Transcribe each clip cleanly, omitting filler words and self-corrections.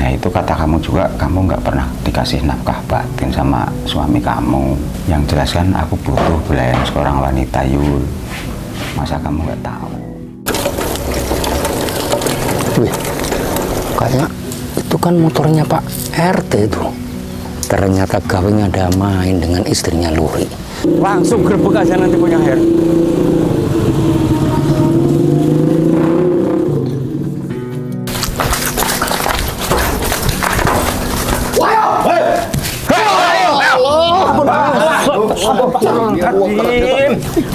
Ya itu kata kamu juga, kamu nggak pernah dikasih nafkah batin sama suami kamu. Yang jelas kan aku butuh belayan seorang wanita, Yul. Masa kamu nggak tahu? Wih, kayaknya itu kan motornya Pak RT itu. Ternyata Gawing ada main dengan istrinya Luri. Langsung gerbek aja nanti punya Her.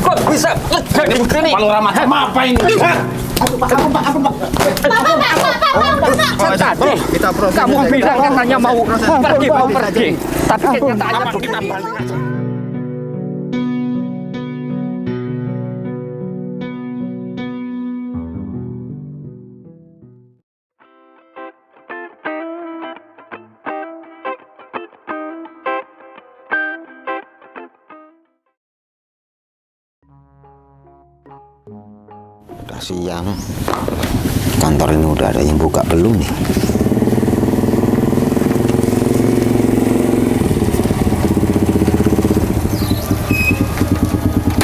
Kok bisa jadi begini? Panorama apa ini? Kamu bilang katanya mau pergi, tapi kenyataannya kita balik aja. Udah siang, kantor ini udah ada yang buka belum nih?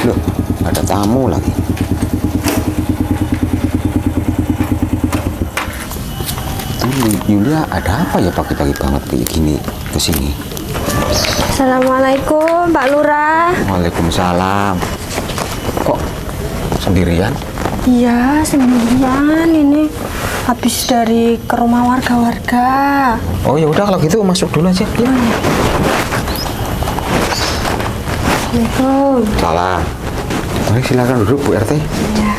Loh, ada tamu lagi. Yulia, ada apa ya pagi-pagi banget kayak gini kesini? Assalamualaikum Pak Lurah. Waalaikumsalam. Kok sendirian? Iya, sendirian ini. Habis dari ke rumah warga-warga. Oh ya udah kalau gitu masuk dulu aja. Ya. Assalamualaikum. Salam. Mari silakan duduk Bu RT. Ya.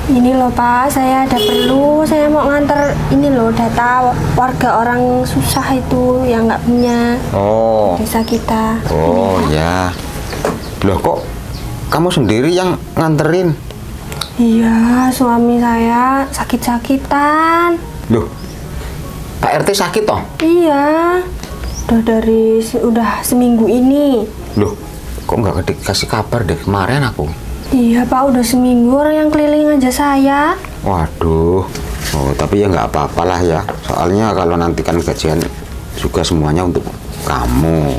Ini loh Pak, saya ada perlu. Saya mau nganter ini loh data warga orang susah itu yang nggak punya desa kita. Oh ya. Loh kok kamu sendiri yang nganterin? Iya, suami saya sakit-sakitan. Loh, Pak RT sakit toh? Iya, udah seminggu ini. Loh, kok nggak dikasih kabar deh kemarin aku? Iya Pak, udah seminggu orang yang keliling aja saya. Waduh, oh tapi ya nggak apa-apalah ya. Soalnya kalau nanti kan gajian juga semuanya untuk kamu.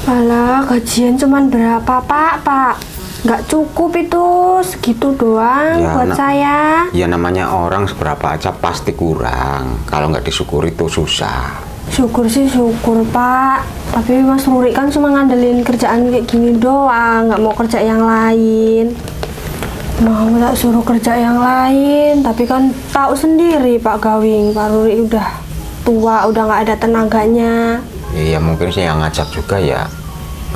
Alah, gajian cuman berapa Pak? Nggak cukup itu, segitu doang Ya, buat saya. Ya namanya orang seberapa aja pasti kurang. Kalau nggak disyukuri itu susah. Syukur sih syukur Pak, tapi Mas Ruri kan cuma ngandelin kerjaan kayak gini doang, nggak mau kerja yang lain. Mau tak suruh kerja yang lain, tapi kan tahu sendiri Pak Gawing, Pak Ruri udah tua, udah nggak ada tenaganya. Iya mungkin sih yang ngajak juga ya.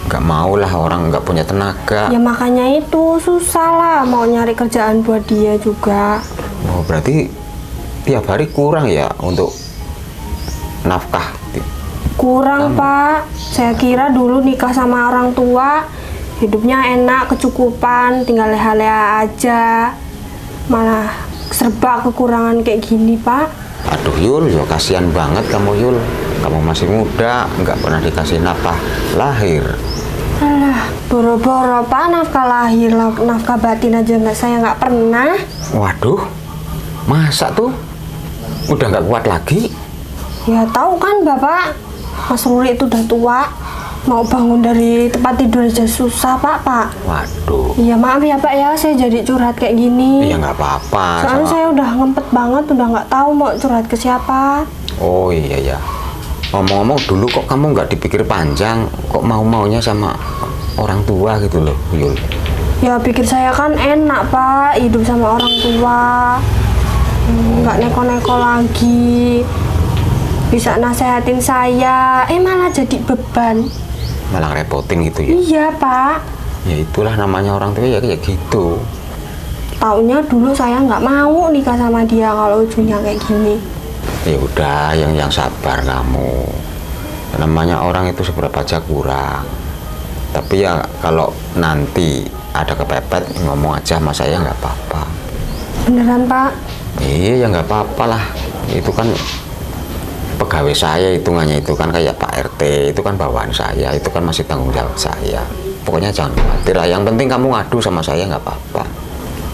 Nggak mau lah orang nggak punya tenaga. Ya makanya itu susah lah mau nyari kerjaan buat dia juga. Oh berarti tiap hari kurang ya untuk nafkah? Kurang Pak, saya kira dulu nikah sama orang tua hidupnya enak, kecukupan, tinggal leha-leha aja, malah serba kekurangan kayak gini Pak. Aduh Yul, ya kasihan banget kamu Yul. Kamu masih muda, nggak pernah dikasih nafkah lahir. Alah, boro-boro Pak, nafkah lahir, nafkah batin aja saya nggak pernah. Waduh, masa tuh udah nggak kuat lagi? Ya tahu kan Bapak, Mas Ruri itu udah tua, mau bangun dari tempat tidur aja susah Pak. Waduh. Iya maaf ya Pak ya, saya jadi curhat kayak gini. Iya nggak apa-apa. Soalnya saya udah ngempet banget, udah nggak tahu mau curhat ke siapa. Oh iya ya. Ngomong-ngomong dulu kok kamu nggak dipikir panjang, kok mau-maunya sama orang tua gitu loh, Yul? Ya pikir saya kan enak Pak, hidup sama orang tua, nggak neko-neko lagi, bisa nasehatin saya, malah jadi beban. Malah repotin gitu ya? Iya Pak. Ya itulah namanya orang tua ya kayak gitu. Taunya dulu saya nggak mau nikah sama dia kalau ujungnya kayak gini. Ya udah, yang sabar kamu. Namanya orang itu seberapa aja kurang. Tapi ya kalau nanti ada kepepet ngomong aja sama saya nggak apa-apa. Beneran Pak? Iya ya nggak apa-apa lah. Itu kan pegawai saya hitungannya, itu kan kayak Pak RT, itu kan bawaan saya, itu kan masih tanggung jawab saya. Pokoknya jangan khawatir lah. Yang penting kamu ngadu sama saya nggak apa-apa.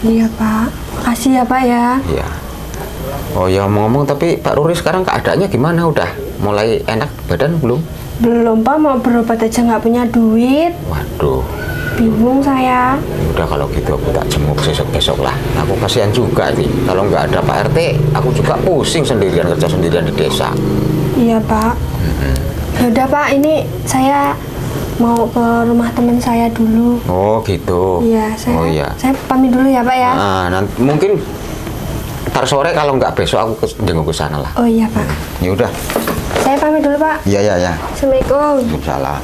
Iya Pak. Makasih ya Pak ya. Iya. Oh ya, ngomong tapi Pak Ruri sekarang keadaannya gimana? Udah mulai enak badan belum? Belum Pak, mau berobat aja nggak punya duit. Waduh, Bingung saya. udah kalau gitu aku tak jenguk besok-besok lah. Aku kasihan juga nih, kalau nggak ada Pak RT, aku juga pusing sendirian, kerja sendirian di desa. Iya Pak. Yaudah Pak, ini saya mau ke rumah teman saya dulu. Oh gitu. Iya, saya. Oh iya. Saya pamit dulu ya Pak ya. Nah, nanti mungkin ntar sore kalau nggak besok aku jenguk ke sana lah. Oh iya Pak. Ya udah. Saya pamit dulu Pak. Iya ya ya. Assalamualaikum. Waalaikumsalam.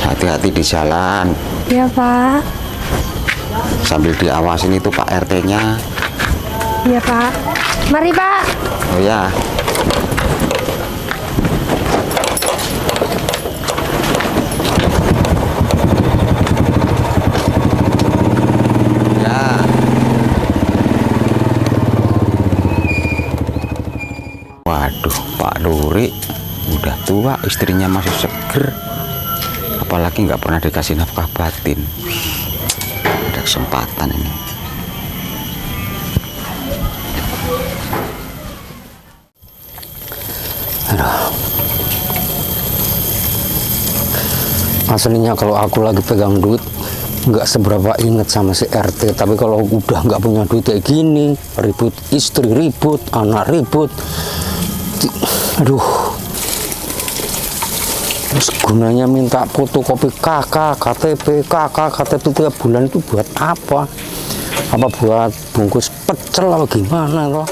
Hati-hati di jalan. Iya Pak. Sambil diawasin itu Pak RT-nya. Iya Pak. Mari Pak. Oh ya. Ya. Waduh, Pak Ruri udah tua, istrinya masih seger. Apalagi nggak pernah dikasih nafkah batin. Ada kesempatan ini. Aslinya kalau aku lagi pegang duit nggak seberapa inget sama si RT, tapi kalau udah nggak punya duit kayak gini, ribut istri, ribut anak, ribut, aduh. Terus gunanya minta fotokopi KK, KTP tiap bulan itu buat apa? Apa buat bungkus pecel apa gimana loh?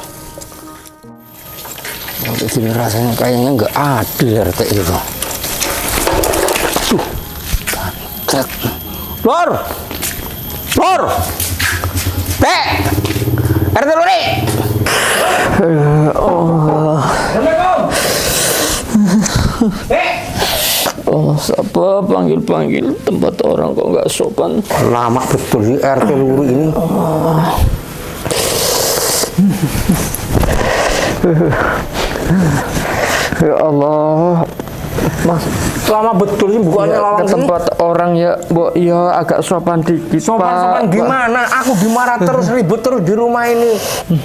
Ini rasanya kayaknya nggak adil RT itu. Bancet. Lor, RT Luri. Oh, siapa panggil-panggil tempat orang kok nggak sopan. Lama betul sih RT Luri ini. Ya Allah, Mas, Lama betul sih bukannya ya, lama ke sih. tempat orang ya, Mbok, ya agak sopan dikit, Sopan-sopan Pak. gimana? Aku dimarah terus, ribut terus di rumah ini.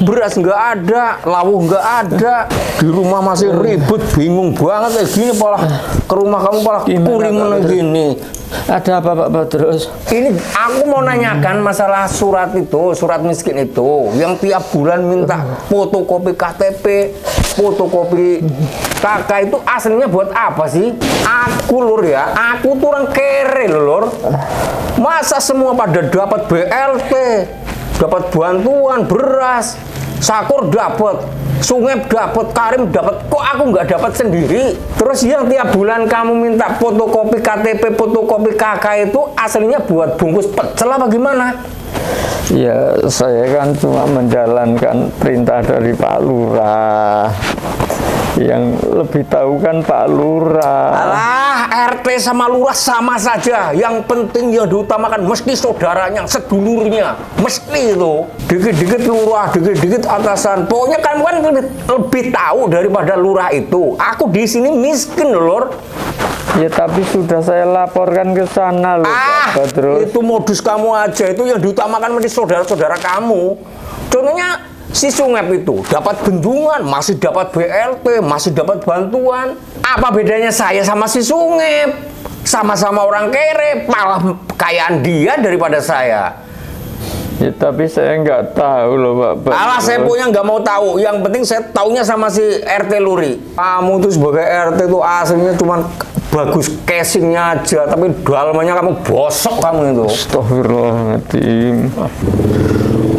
Beras nggak ada, lawuh nggak ada. Di rumah masih ribut, bingung banget kayak gini. Pola ke rumah kamu pola Gimana, kuriman Pak? gini. Ada apa Pak Badrus? Ini aku mau nanyakan masalah surat itu, surat miskin itu, yang tiap bulan minta fotokopi KTP, fotokopi KK itu aslinya buat apa sih? Aku lur ya, aku tuh orang kere loh lur. Masa semua pada dapat BLT, dapat bantuan beras, Sakur dapat, Sungep dapat, Karim dapat, kok aku nggak dapat sendiri? Terus yang tiap bulan kamu minta fotokopi KTP, fotokopi KK itu aslinya buat bungkus pecel apa gimana? Ya, saya kan cuma menjalankan perintah dari Pak Lurah. Yang lebih tahu kan Pak Lurah. Alah, RT sama lurah sama saja. Yang penting yang diutamakan mesti saudaranya, sedulurnya. Mesti itu. Dikit-dikit lurah, dikit-dikit atasan. Pokoknya kamu kan lebih tahu daripada lurah itu. Aku di sini miskin loh, Lur. Ya tapi sudah saya laporkan ke sana loh Pak Badrus. Itu modus kamu aja. Itu yang diutamakan mesti saudara-saudara kamu. Contohnya si Sungep itu dapat bendungan, masih dapat BLT, masih dapat bantuan. Apa bedanya saya sama si Sungep? Sama-sama orang kere, malah kayaan dia daripada saya. Ya tapi saya nggak tahu loh Pak Badrus. Alah, saya punya nggak mau tahu. Yang penting saya taunya sama si RT Luri. Kamu tuh sebagai RT tuh aslinya cuman bagus casingnya aja, tapi dalamnya kamu bosok kamu itu. Astagfirullahaladzim.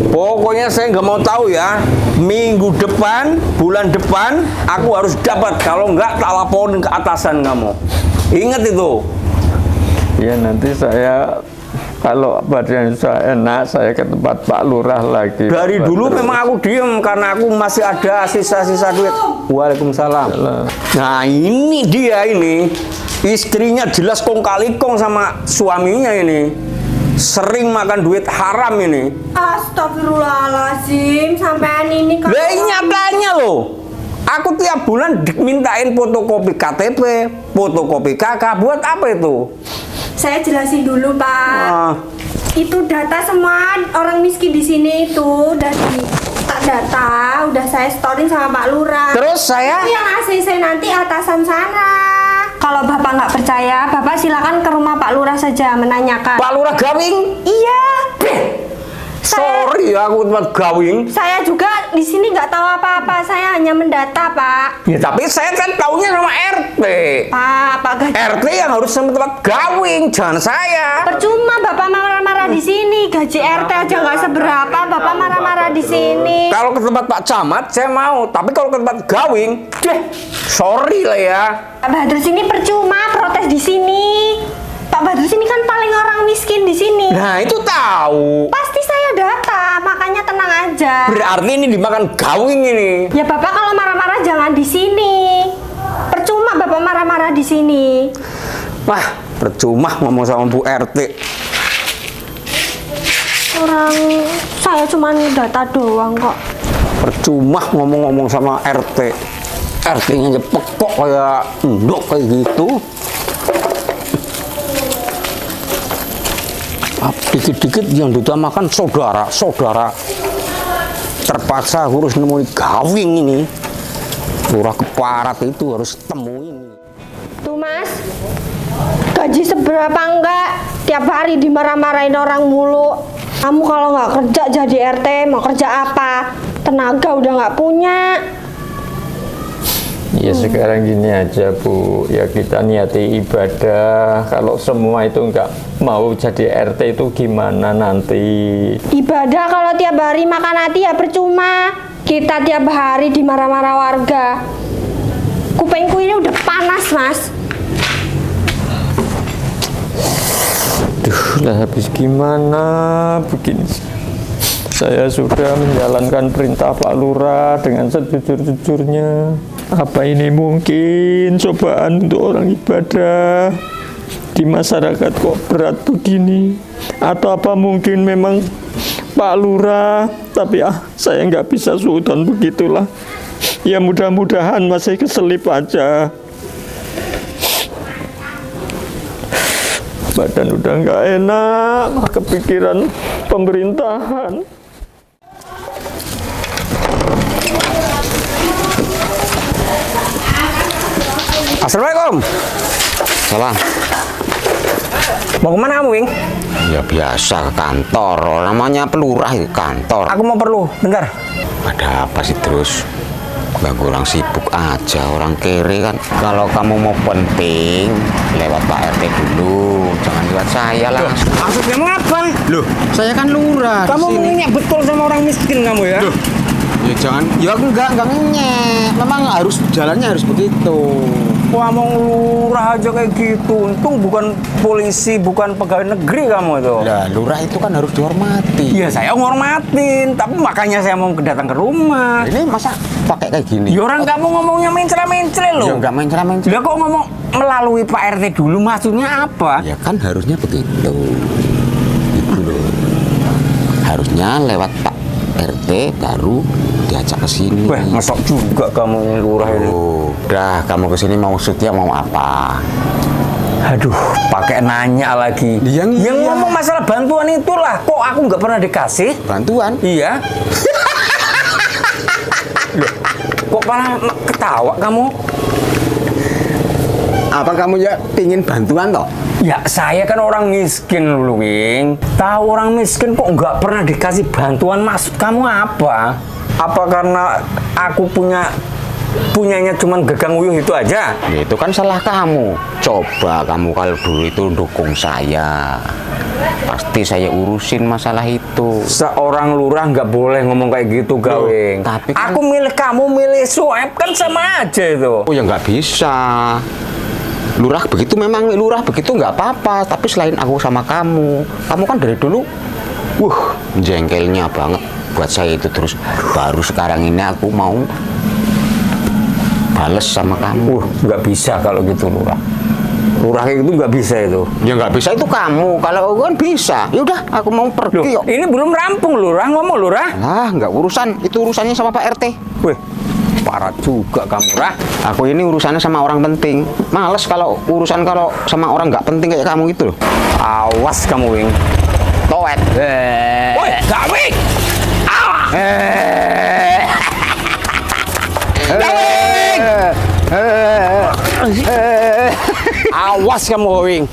Pokoknya saya nggak mau tahu ya. Minggu depan, bulan depan, aku harus dapat. Kalau nggak, tak laporin ke atasan kamu. Ingat itu. Ya nanti saya kalau badan saya enak, saya ke tempat Pak Lurah lagi. Dari Pak dulu Badrus. memang aku diem karena aku masih ada sisa-sisa duit. Waalaikumsalam. Nah ini dia ini. Istrinya jelas kong kali kong sama suaminya ini. Sering makan duit haram ini. Astagfirullahaladzim, sampean ini Lah ini nyatanya loh. Aku tiap bulan dimintain fotokopi KTP, fotokopi KK. Buat apa itu? Saya jelasin dulu Pak. Ah. Itu data semua orang miskin di sini itu data saya storin sama Pak Lurah. Terus saya? Itu yang ACC nanti atasan sana. Kalau Bapak nggak percaya, Bapak silakan ke rumah Pak Lurah saja menanyakan. Pak Lurah Gawing? Iya. Sorry, aku tempat Gawing. Saya juga di sini nggak tahu apa-apa. Saya hanya mendata, Pak. Ya tapi saya kan taunya sama RT. Pak Gaji. RT yang harus sama tempat Gawing, jangan saya. Percuma Bapak marah-marah di sini. Gaji RT aja nggak seberapa, Bapak marah-marah di sini. Kalau ke tempat Pak Camat saya mau, tapi kalau ke tempat Gawing, sorry lah ya. Pak Badrus ini percuma protes di sini. Pak Badrus ini kan paling orang miskin di sini. Nah itu tahu. Pasti saya data, makanya tenang aja. Berarti ini dimakan Gawing ini. Ya Bapak kalau marah-marah jangan di sini. Percuma Bapak marah-marah di sini. Wah, percuma ngomong sama Bu RT. Orang saya cuma data doang kok. Percuma ngomong-ngomong sama RT. RT-nya aja pekok kayak endok kayak gitu. Dikit-dikit yang diutamakan saudara-saudara. Terpaksa harus nemuin Gawing ini. Lurah keparat itu harus temuin. Tuh Mas, gaji seberapa enggak? Tiap hari dimarah-marahin orang mulu. Kamu kalau nggak kerja jadi RT, mau kerja apa? Tenaga udah nggak punya. Ya sekarang gini aja Bu, ya kita niati ibadah. Kalau semua itu nggak mau jadi RT itu gimana nanti? Ibadah kalau tiap hari makan hati ya percuma. Kita tiap hari dimarah-marah warga. Kupengku ini udah panas Mas. Duh lah habis gimana begini. Saya sudah menjalankan perintah Pak Lurah dengan sejujur-jujurnya. Apa ini mungkin cobaan untuk orang ibadah di masyarakat kok berat begini? Atau apa mungkin memang Pak Lurah, tapi saya nggak bisa suudon begitulah. Ya mudah-mudahan masih keselip aja. Badan udah nggak enak, kepikiran pemerintahan. Assalamualaikum. Salah. Mau kemana kamu, Wing? Ya biasa ke kantor, namanya pelurah itu kantor. Aku mau perlu, bentar. Ada apa sih terus? Ganggu orang sibuk aja, orang kere kan. Kalau kamu mau penting, lewat Pak RT dulu, jangan lewat saya lah. Maksudnya mau apa? Loh, saya kan lurah. Kamu ngenyek betul sama orang miskin kamu ya? Loh, ya jangan, ya enggak ngenyek. Memang harus jalannya harus begitu. Wah, mau lurah aja kayak gitu. Untung bukan polisi, bukan pegawai negeri kamu itu. Lah, lurah itu kan harus dihormati. Iya, saya ngormatin, tapi makanya saya mau datang ke rumah. Ini masa pakai kayak gini? Ya orang kamu ngomongnya mencela-mencela loh. Ya enggak mencela-mencela. Lah kok ngomong melalui Pak RT dulu, maksudnya apa? Ya kan harusnya begitu. Gitu loh. Harusnya lewat Pak RT baru diajak ke sini. Wah, masuk juga kamu ini lurah ini. Oh, udah kamu ke sini maksudnya mau apa? Aduh, pakai nanya lagi. Yang ngomong masalah bantuan itulah. Kok aku nggak pernah dikasih? Bantuan? Iya. Loh, kok malah ketawa kamu? Apa kamu ya pingin bantuan toh? Ya, saya kan orang miskin dulu, Wing. Tahu orang miskin kok nggak pernah dikasih bantuan, maksud kamu apa? Apa karena aku punyanya cuman Gagang Uyuh itu aja? Ya, itu kan salah kamu. Coba kamu kalau dulu itu dukung saya, pasti saya urusin masalah itu. Seorang lurah nggak boleh ngomong kayak gitu, Gawing. Tapi kan, aku milih kamu, milih Soeb kan sama aja itu. oh ya nggak bisa. Lurah begitu memang lurah begitu nggak apa-apa. Tapi selain aku sama kamu kan dari dulu, jengkelnya banget buat saya itu terus. Baru sekarang ini aku mau bales sama kamu. Nggak bisa kalau gitu lurah. Lurah kayak gitu nggak bisa itu. Ya nggak bisa itu kamu. Kalau aku kan bisa. Ya udah, aku mau pergi. Loh, ini belum rampung lurah, ngomong lurah. Lah, nggak urusan. Itu urusannya sama Pak RT. Wih, parah juga kamu, Rah. Aku ini urusannya sama orang penting. Males kalau urusan kalau sama orang nggak penting kayak kamu itu loh. Awas kamu, Wing. Towet. Woi, Gawing! Ah! Awas kamu, Wing.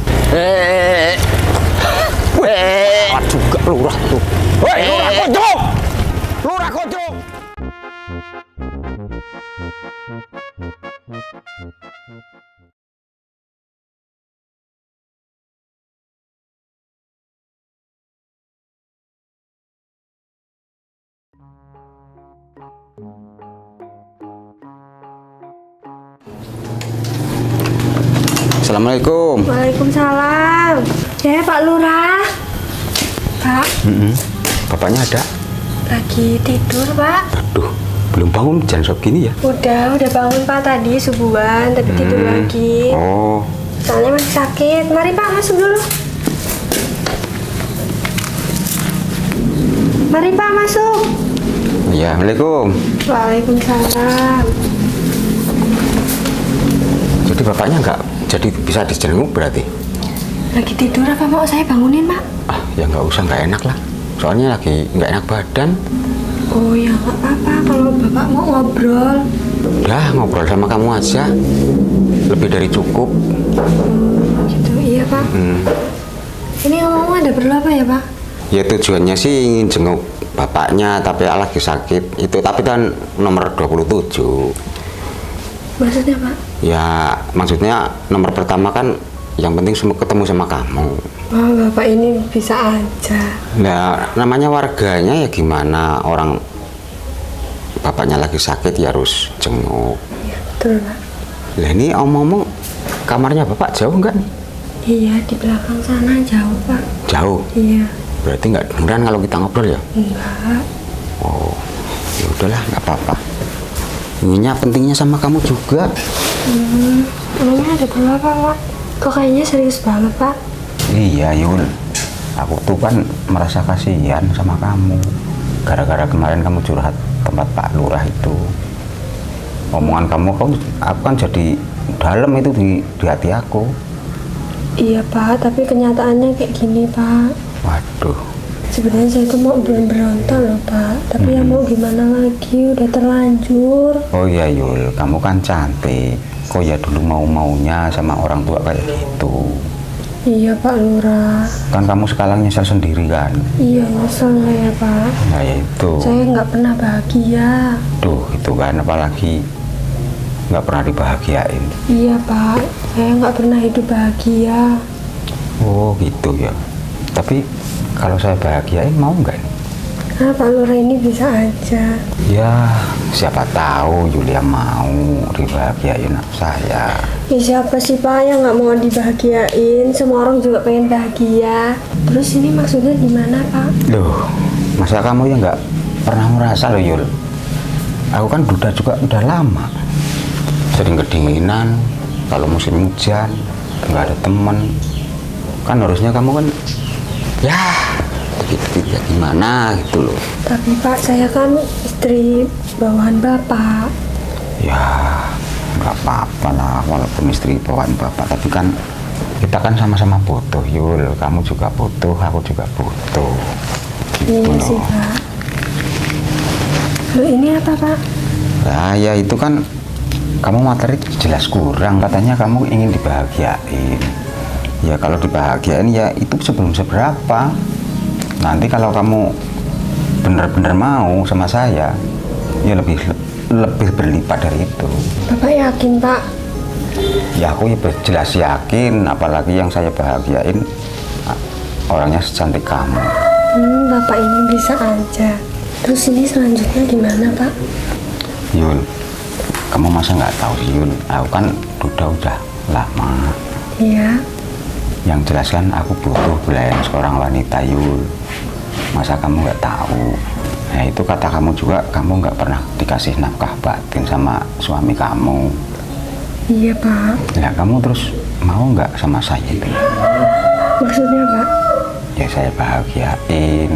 Awas juga lurah tuh. Woi, lurah kojo. Lurah kojo. Assalamualaikum. Waalaikumsalam. Ya Pak Lurah. Pak, Bapaknya ada? lagi tidur Pak. Aduh, belum bangun jam segini ya? Udah bangun Pak tadi subuhan, tapi tidur lagi. Oh, Soalnya masih sakit. Mari Pak, masuk dulu. Mari Pak, masuk. iya. Assalamualaikum. Waalaikumsalam. Jadi bapaknya nggak jadi bisa dijenguk berarti? Lagi tidur apa mau saya bangunin Pak? Ah, ya nggak usah, nggak enak lah. Soalnya lagi nggak enak badan. Oh ya nggak apa-apa kalau Bapak mau ngobrol. Udah, ngobrol sama kamu aja. Lebih dari cukup. Gitu, iya Pak. Ini ngomong ada perlu apa ya Pak? Ya tujuannya sih ingin jenguk bapaknya, tapi lagi sakit. Itu tapi kan nomor 27. Maksudnya Pak? Ya, maksudnya nomor pertama kan yang penting ketemu sama kamu. Oh Bapak ini bisa aja. Nah, namanya warganya ya gimana, orang bapaknya lagi sakit ya harus jenguk. Iya betul Pak. Lah ini omong-omong, kamarnya bapak jauh nggak nih? Iya di belakang sana jauh Pak. Jauh? Iya. Berarti nggak dengeran kalau kita ngobrol ya? Enggak. Oh, ya udahlah, nggak apa-apa. Ininya pentingnya sama kamu juga. Emangnya ada perlu apa Pak? Kok kayaknya serius banget Pak? Iya Yul, aku tuh kan merasa kasihan sama kamu. Gara-gara kemarin kamu curhat tempat Pak Lurah itu. Omongan kamu, aku kan jadi dalam itu di hati aku. Iya Pak, tapi kenyataannya kayak gini Pak. Waduh, Sebenarnya saya tuh mau berontak loh Pak, tapi ya mau gimana lagi, udah terlanjur. oh iya Yul, kamu kan cantik. Kok ya dulu mau-maunya sama orang tua kayak gitu. Iya Pak Lurah. Kan kamu sekarang nyesel sendiri kan? Iya nyesel ya Pak. Nah ya itu. Saya nggak pernah bahagia. Duh, itu kan apalagi nggak pernah dibahagiain. Iya Pak, saya nggak pernah hidup bahagia. Oh gitu ya. Tapi kalau saya bahagiain mau nggak nih? Nah Pak Lurah ini bisa aja. Ya siapa tahu Yulia mau dibahagiain saya. Ya siapa sih Pak yang nggak mau dibahagiain? Semua orang juga pengen bahagia. Terus ini maksudnya gimana Pak? Loh, masa kamu ya nggak pernah merasa loh Yul? Aku kan duda juga udah lama. Sering kedinginan, kalau musim hujan, nggak ada temen. Kan harusnya kamu kan, ya dikit-dikit ya gimana gitu loh. Tapi Pak, saya kan istri bawahan Bapak. Ya nggak apa-apa lah walaupun istri bawaan bapak, tapi kan kita kan sama-sama butuh Yul. Kamu juga butuh, aku juga butuh. Iya sih Pak. Loh ini apa Pak? Nah ya itu kan kamu materi jelas kurang, katanya kamu ingin dibahagiain. Ya kalau dibahagiain ya itu sebelum seberapa. Nanti kalau kamu bener-bener mau sama saya, ya lebih berlipat dari itu. Bapak yakin Pak? Ya aku ya jelas yakin, apalagi yang saya bahagiain orangnya secantik kamu. Bapak ini bisa aja. Terus ini selanjutnya gimana Pak? Yul, kamu masa nggak tahu sih Yul? Aku kan udah lama. Iya. Yang jelas kan aku butuh belayan seorang wanita Yul. Masa kamu nggak tahu? Nah itu kata kamu juga, kamu nggak pernah dikasih nafkah batin sama suami kamu. Iya Pak. Ya kamu terus mau nggak sama saya itu? Maksudnya Pak? Ya saya bahagiain.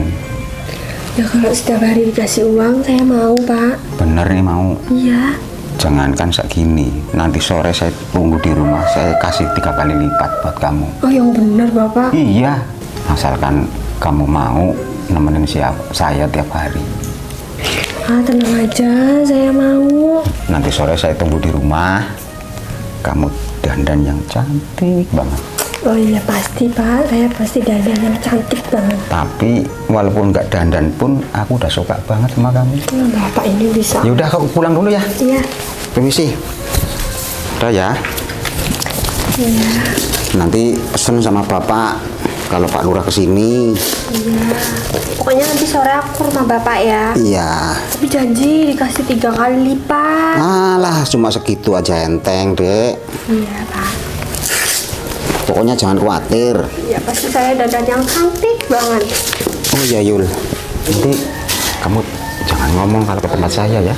Ya kalau setiap hari dikasih uang saya mau Pak. Bener nih mau. Iya. Jangankan segini, nanti sore saya tunggu di rumah, saya kasih 3 kali lipat buat kamu. Oh yang benar Bapak. Iya, asalkan kamu mau nemenin saya tiap hari. Ah tenang aja, saya mau. Nanti sore saya tunggu di rumah, kamu dandan yang cantik banget. Oh iya pasti Pak, saya pasti dandan yang cantik banget. Tapi walaupun nggak dandan pun aku udah suka banget sama kamu. Bapak ini bisa. Ya udah, kau pulang dulu ya. Iya. Permisi. Udah ya. Iya. Nanti pesen sama bapak kalau Pak Lurah kesini. Iya. Pokoknya nanti sore aku ke rumah Bapak ya. Iya. Tapi janji dikasih 3 kali lipat. Alah, cuma segitu aja enteng, Dek. Iya Pak. Pokoknya jangan khawatir. Ya pasti saya dandan yang cantik banget. Oh iya Yul, nanti kamu jangan ngomong kalau ke tempat saya ya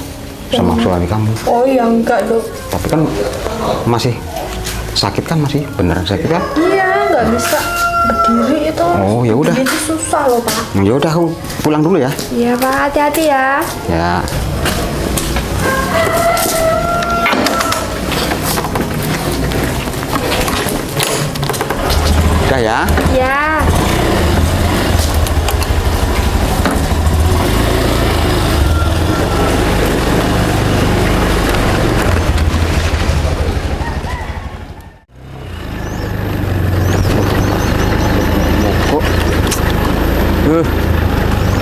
sama suami kamu. Oh iya enggak dong. Tapi kan masih sakit kan, masih beneran sakit kan? Iya nggak bisa berdiri itu. Oh ya udah. Itu susah loh Pak. Ya udah, aku pulang dulu ya. Iya Pak, hati-hati ya. Ya. Udah ya. Ya.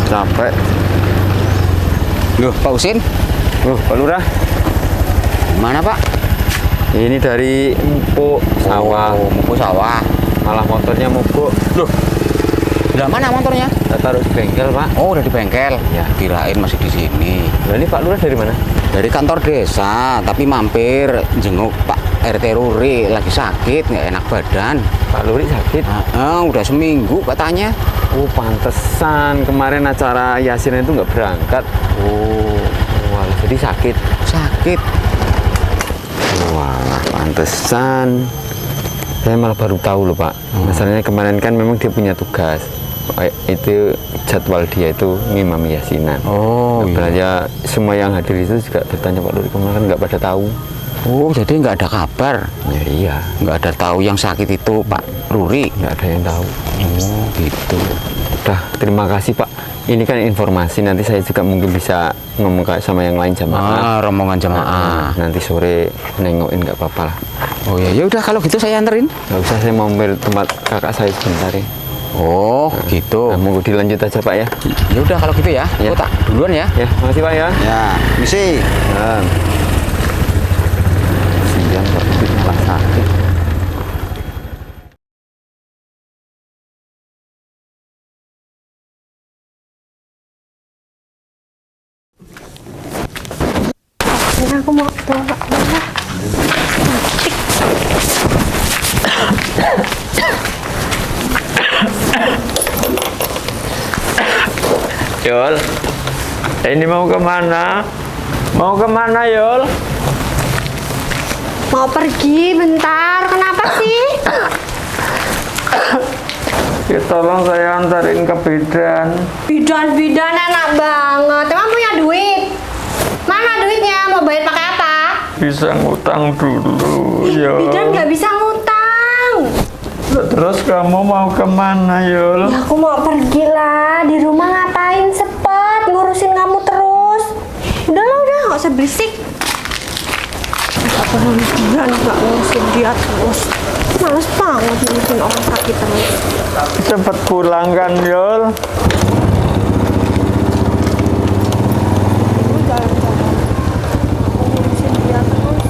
Capek. Loh, Pak Usin? Pak Lurah, Mana Pak? ini dari empuk sawah. Oh, mau sawah. Malah motornya mogok. Loh, udah mana motornya? Saya taruh di bengkel, Pak. Oh, udah di bengkel. Ya. Kirain masih di sini. Nah, ini Pak Lurah dari mana? Dari kantor desa, tapi mampir jenguk Pak RT Ruri, lagi sakit, nggak enak badan. Pak Luri sakit. Udah seminggu katanya. Oh, pantesan kemarin acara Yasin itu nggak berangkat. Oh, wah, jadi sakit. Sakit. Wah, pantesan. Saya malah baru tahu loh Pak. Masalahnya kemarin kan memang dia punya tugas. Itu jadwal dia itu ngimami Yasinan. Oh, Sebenarnya semua yang hadir itu juga bertanya Pak Luri kemarin nggak pada tahu. Oh, jadi nggak ada kabar. Ya iya, Nggak ada tahu yang sakit itu Pak Ruri. nggak ada yang tahu. Oh, gitu. Udah, terima kasih Pak. Ini kan informasi, nanti saya juga mungkin bisa ngomong sama yang lain jamaah. Rombongan jamaah. Nanti sore nengokin nggak apa-apa lah. Oh ya, ya udah kalau gitu saya anterin. Nggak usah, saya mau mampir tempat kakak saya sebentar ya. Oh, gitu. Nah, monggo dilanjut aja Pak ya. Ya udah kalau gitu ya. Ya. Aku tak duluan ya. Ya, makasih Pak ya. Ya, misi. Nah. Siang Pak, malah sakit. Ini aku mau bawa Bapak. Yol, ini mau kemana? Mau kemana Yol? Mau pergi bentar. Kenapa sih? Ya tolong saya antarin ke bidan. Bidan enak banget. Emang punya duit? Mana duitnya? Mau bayar pakai apa? Bisa ngutang dulu Yol. Bidan nggak bisa ngutang. Terus kamu mau kemana Yol? Ya aku mau pergi lah. Di rumah ngapain sepet ngurusin kamu terus? Udah nggak usah berisik. Nggak pernah nggak ngurusin dia terus. Males banget ngurusin orang sakit terus. Cepat pulang kan Yol. Ngurusin dia terus.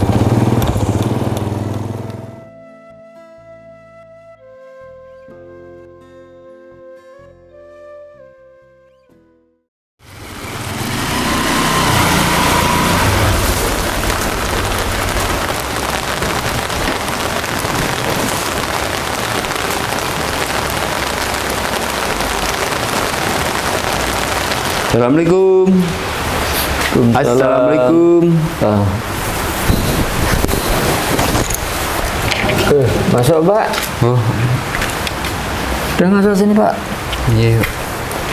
Assalamualaikum. Assalamualaikum. Masuk Pak. Oh. Udah masuk sini Pak. Iya.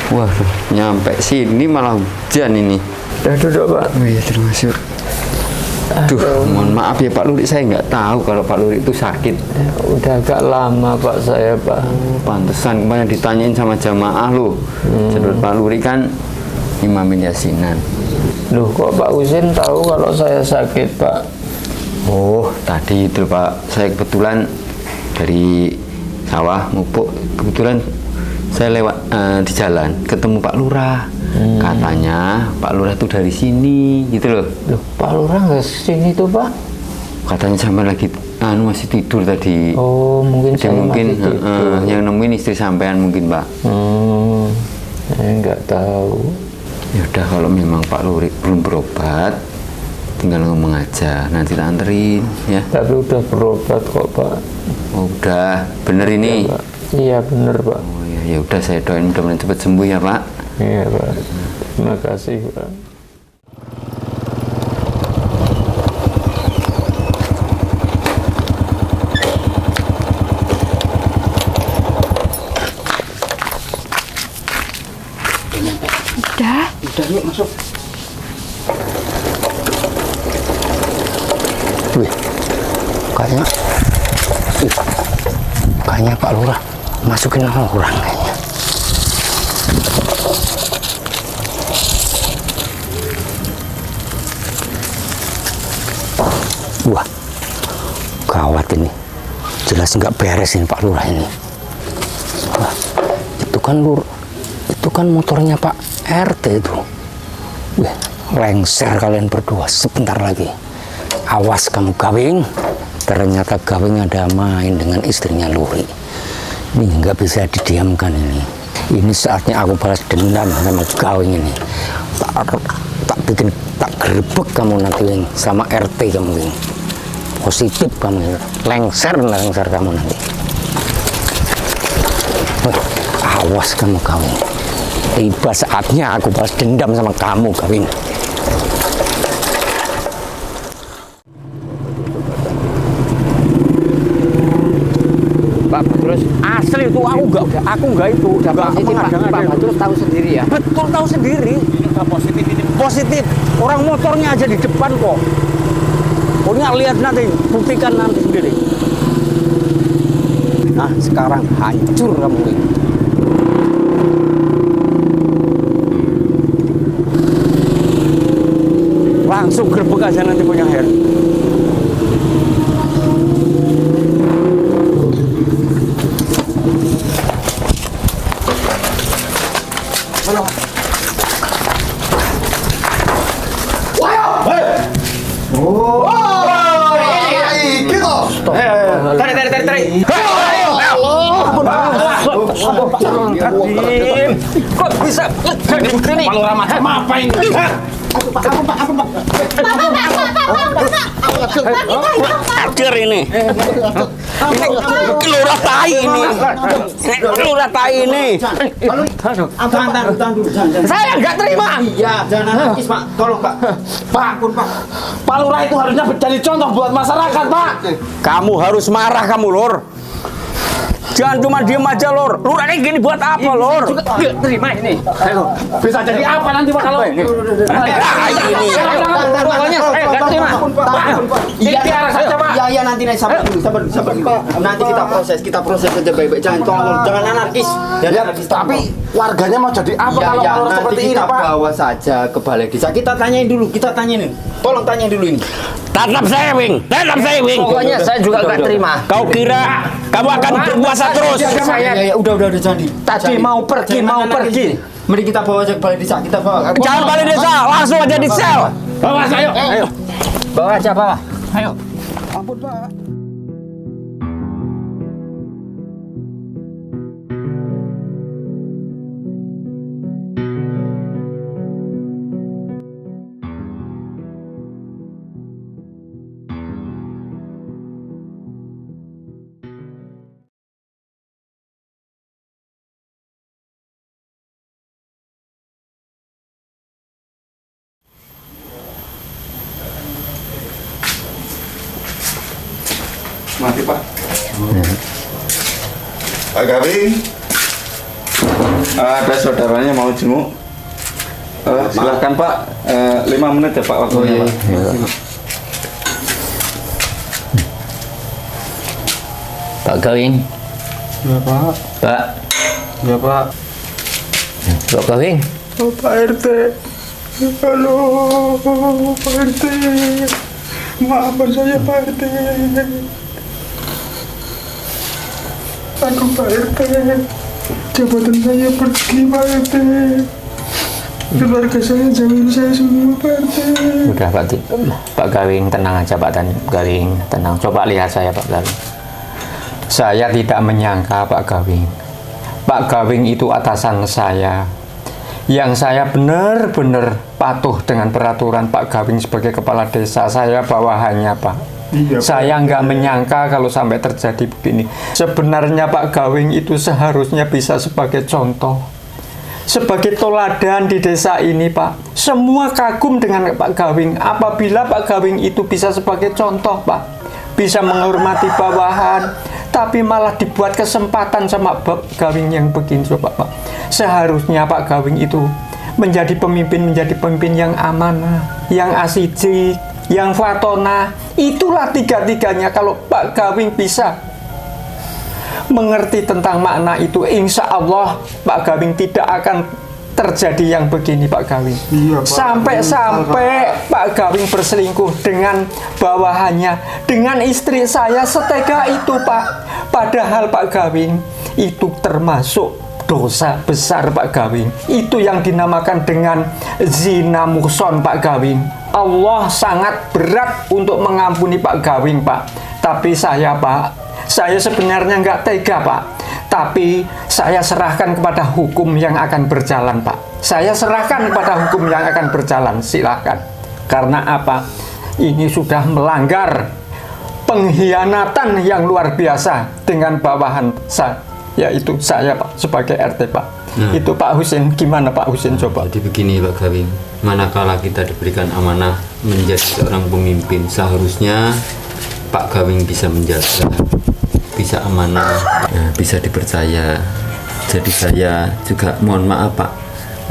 Wah, nyampe sini malah hujan ini. Udah duduk Pak. Oh iya, terima kasih. Duh, mohon maaf ya Pak Luri, saya nggak tahu kalau Pak Luri itu sakit. Udah agak lama Pak saya Pak. Pantesan kemarin ditanyain sama jamaah loh. Menurut Pak Luri kan imamin Yasinan. Loh kok Pak Usin tahu kalau saya sakit Pak? Oh, tadi itu Pak, saya kebetulan dari sawah mupuk, kebetulan saya lewat di jalan ketemu Pak Lurah. Katanya Pak Lurah itu dari sini, gitu loh. Loh, Pak Lurah nggak sini tuh Pak? Katanya sampai lagi masih tidur tadi. Oh, mungkin Jadi saya mungkin masih tidur. yang nemuin istri sampean mungkin Pak. Saya nggak tahu. Ya udah, kalau memang Pak Lurik belum berobat, tinggal ngomong aja, nanti tak anterin ya. Tapi udah berobat kok Pak. Oh, udah bener ini. Pak. Iya bener Pak. Oh ya, ya udah, saya doain mudah-mudahan cepat sembuh ya Pak. Iya Pak. Terima kasih Pak. Udah. Udah yuk masuk. Wih, kayaknya Pak Lurah masukin orang kayaknya. Wah, gawat ini. Jelas nggak beres ini Pak Lurah ini. Wah, itu kan motornya Pak RT itu. Wih, lengser kalian berdua sebentar lagi. Awas kamu Gawing. Ternyata Gawing ada main dengan istrinya Luri. Ini nggak bisa didiamkan ini. Ini saatnya aku balas dendam sama Gawing ini. Tak gerebek kamu nanti Wing, sama RT kamu Wing. Positif kamu, lengser kamu nanti. Wih, awas kamu Gawing. Tiba saatnya aku balas dendam sama kamu Gawing. Terus Asli itu aku nggak itu. Pak terus tahu sendiri ya. Betul tahu sendiri. Positif ini. Positif. Orang motornya aja di depan kok. Pokoknya lihat nanti, buktikan nanti sendiri. Nah, sekarang hancur kamu ini. Langsung gerbek aja nanti punya Her. Tarik. Kok bisa ini? Kalau macam apa ini? Ajar ini. Ini kelurah tai ini. Kelurah tai ini. Tahan dulu. Saya nggak terima. Ya, jangan nangis Pak. Tolong Pak. Pak, ampun Pak. Pak Lurah itu harusnya jadi contoh buat masyarakat Pak. Kamu harus marah kamu, Lur. Jangan cuma diem aja, Lur. Lurah ini gini buat apa, Lur? Terima ini. Ayo, bisa jadi apa nanti Pak kalau ini. nggak terima. Iya, biar saja Pak. Iya, nanti sabar dulu. Nanti kita proses saja baik-baik. Jangan anarkis. Tapi warganya mau jadi apa kalau seperti ini Pak? Kita bawa saja ke balai desa. Kita tanyain dulu. Tolong tanyain dulu ini. Tetap saya, Wing. Pokoknya saya juga nggak terima. Kau kira kamu akan berkuasa terus? Ya, udah jadi. Tadi mau pergi. Mari kita bawa aja ke balai desa. Kita bawa. Jangan balik desa, langsung aja di sel. Bawa, ayo. Bawa aja, bawa. Ayo. Ampun, Pak. Mati Pak. Pak Gawing, ada saudaranya mau jenguk. Silakan Pak, 5 menit ya Pak waktunya Pak. Pak Gawing. Ya Pak. Pak. Ya Pak. Pak Gawing. Pak RT. Halo, Pak RT. Maafkan saya Pak RT. Aduh Pak RT, jabatan saya pergi Pak RT. Keluarga saya jauhin saya semua Pak RT. Udah Pak Gawing, tenang aja Pak Gawing, tenang. Coba lihat saya Pak Gawing. Saya tidak menyangka Pak Gawing. Pak Gawing itu atasan saya. Yang saya benar-benar patuh dengan peraturan Pak Gawing sebagai kepala desa. Saya bawahannya Pak. Iya, Saya nggak menyangka kalau sampai terjadi begini. Sebenarnya Pak Gawing itu seharusnya bisa sebagai contoh, sebagai toladan di desa ini Pak. Semua kagum dengan Pak Gawing. Apabila Pak Gawing itu bisa sebagai contoh Pak, bisa menghormati bawahan, tapi malah dibuat kesempatan sama Pak Gawing yang begini coba Pak. Seharusnya Pak Gawing itu menjadi pemimpin yang amanah, yang asijik, yang fatona. Itulah tiga-tiganya. Kalau Pak Gawing bisa mengerti tentang makna itu, insya Allah Pak Gawing tidak akan terjadi yang begini Pak Gawing. Iya, Pak. Sampai Pak Gawing berselingkuh dengan bawahannya, dengan istri saya, setega itu Pak. Padahal Pak Gawing itu termasuk dosa besar Pak Gawing. Itu yang dinamakan dengan zina muhson Pak Gawing. Allah sangat berat untuk mengampuni Pak Gawing Pak. Tapi saya Pak, saya sebenarnya nggak tega Pak. Tapi saya serahkan kepada hukum yang akan berjalan Pak. Saya serahkan kepada hukum yang akan berjalan, silakan. Karena apa? Ini sudah melanggar pengkhianatan yang luar biasa dengan bawahan saya, yaitu saya Pak, sebagai RT Pak. Itu Pak Husin, gimana Pak Husin coba? Jadi begini Pak Gawing, manakala kita diberikan amanah menjadi seorang pemimpin, seharusnya Pak Gawing bisa menjaga, bisa amanah, bisa dipercaya. Jadi saya juga mohon maaf Pak,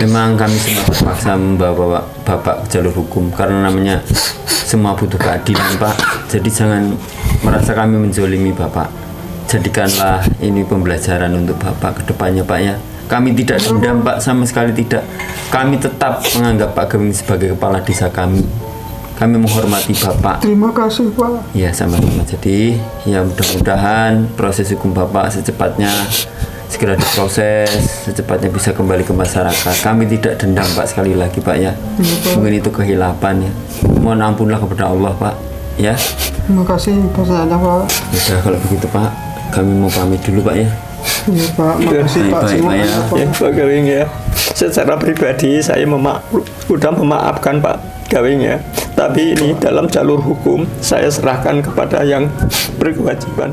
memang kami semua terpaksa membawa Bapak ke jalur hukum karena namanya semua butuh keadilan Pak. Jadi jangan merasa kami menzolimi Bapak. Jadikanlah ini pembelajaran untuk Bapak ke depannya Pak ya. Kami tidak dendam Pak, sama sekali tidak. Kami tetap menganggap Pak Gawing sebagai kepala desa kami. Kami menghormati Bapak. Terima kasih Pak. Ya sama-sama. Jadi ya mudah-mudahan proses hukum Bapak secepatnya segera diproses, secepatnya bisa kembali ke masyarakat. Kami tidak dendam Pak, sekali lagi Pak ya. Mungkin itu kehilapan ya. Mohon ampunlah kepada Allah Pak ya. Terima kasih Pak saya Pak. Sudah kalau begitu Pak, kami mau pamit dulu Pak ya. Iya Pak, makasih Pak. Baik, Pak ya. Ya Pak Gawing ya, secara pribadi saya sudah memaafkan Pak Gawing ya. Tapi ini dalam jalur hukum saya serahkan kepada yang berkewajiban.